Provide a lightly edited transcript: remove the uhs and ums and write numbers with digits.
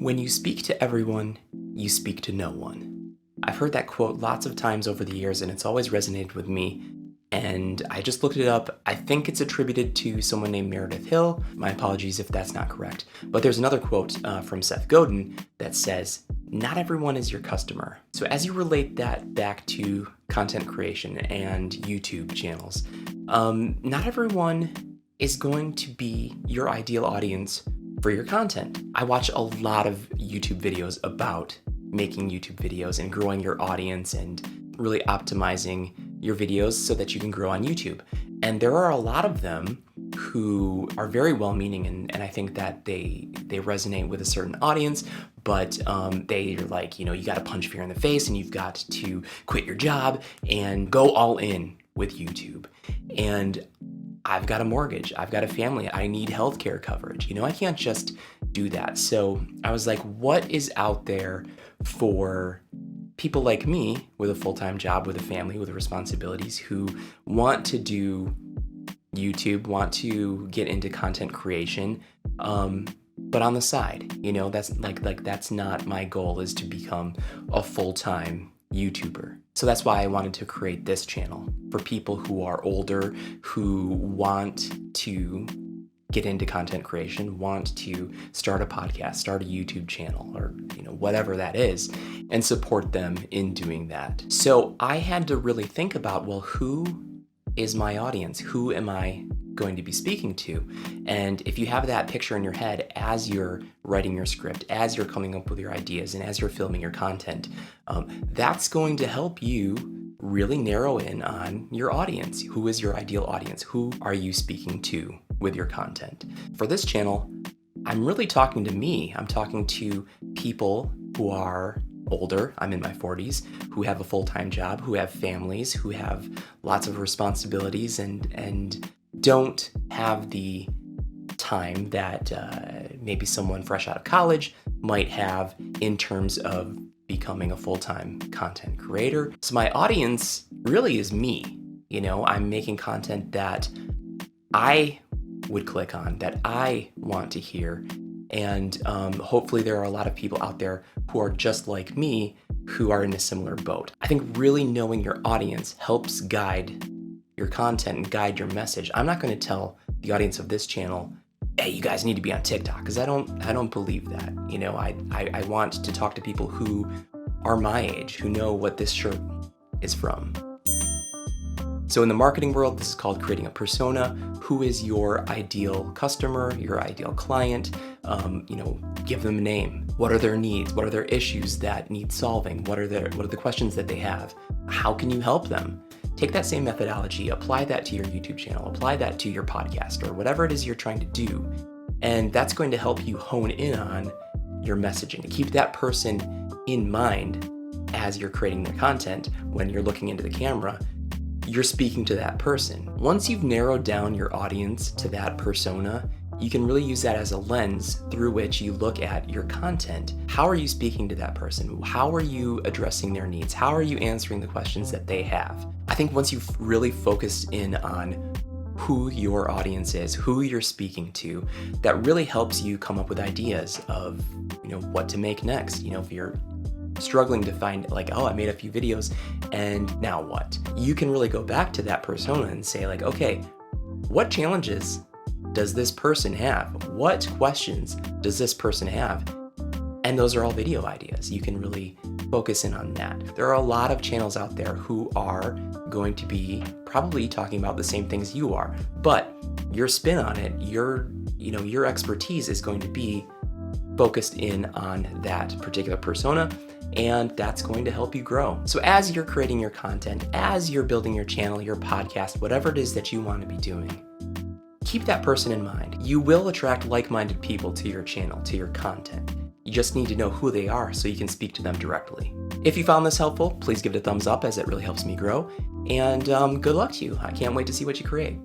When you speak to everyone, you speak to no one. I've heard that quote lots of times over the years, and it's always resonated with me. And I just looked it up. I think it's attributed to someone named Meredith Hill. My apologies if that's not correct. But there's another quote from Seth Godin that says, "Not everyone is your customer." So as you relate that back to content creation and YouTube channels, not everyone is going to be your ideal audience for your content. I watch a lot of YouTube videos about making YouTube videos and growing your audience and really optimizing your videos so that you can grow on YouTube. And there are a lot of them who are very well-meaning, and I think that they resonate with a certain audience, but they're like, you got to punch fear in the face and you've got to quit your job and go all in with YouTube. And I've got a mortgage, I've got a family, I need healthcare coverage. I can't just do that. So I was like, what is out there for people like me with a full-time job, with a family, with responsibilities, who want to do YouTube, want to get into content creation, but on the side, that's that's not my goal, is to become a full-time YouTuber. So that's why I wanted to create this channel for people who are older, who want to get into content creation, want to start a podcast, start a YouTube channel, or whatever that is, and support them in doing that. So I had to really think about, well, who is my audience? Who am I going to be speaking to? And if you have that picture in your head as you're writing your script, as you're coming up with your ideas, and as you're filming your content, that's going to help you really narrow in on your audience. Who is your ideal audience? Who are you speaking to with your content? For this channel, I'm really talking to me. I'm talking to people who are older, I'm in my 40s, who have a full-time job, who have families, who have lots of responsibilities, and don't have the time that maybe someone fresh out of college might have in terms of becoming a full-time content creator. So my audience really is me. I'm making content that I would click on, that I want to hear. And hopefully there are a lot of people out there who are just like me, who are in a similar boat. I think really knowing your audience helps guide your content and guide your message. I'm not going to tell the audience of this channel, hey, you guys need to be on TikTok, because I don't believe that. I want to talk to people who are my age, who know what this shirt is from. So in the marketing world, this is called creating a persona. Who is your ideal customer, your ideal client? Give them a name. What are their needs? What are their issues that need solving? What are the questions that they have? How can you help them? Take that same methodology, apply that to your YouTube channel, apply that to your podcast, or whatever it is you're trying to do. And that's going to help you hone in on your messaging, to keep that person in mind as you're creating their content. When you're looking into the camera, you're speaking to that person. Once you've narrowed down your audience to that persona, you can really use that as a lens through which you look at your content. How are you speaking to that person? How are you addressing their needs? How are you answering the questions that they have? I think once you've really focused in on who your audience is, who you're speaking to, that really helps you come up with ideas of, what to make next. If you're struggling to find, I made a few videos and now what? You can really go back to that persona and say, okay, what challenges does this person have? What questions does this person have? And those are all video ideas. You can really focus in on that. There are a lot of channels out there who are going to be probably talking about the same things you are, but your spin on it, your expertise is going to be focused in on that particular persona, and that's going to help you grow. So as you're creating your content, as you're building your channel, your podcast, whatever it is that you want to be doing, keep that person in mind. You will attract like-minded people to your channel, to your content. You just need to know who they are so you can speak to them directly. If you found this helpful, please give it a thumbs up, as it really helps me grow. And good luck to you. I can't wait to see what you create.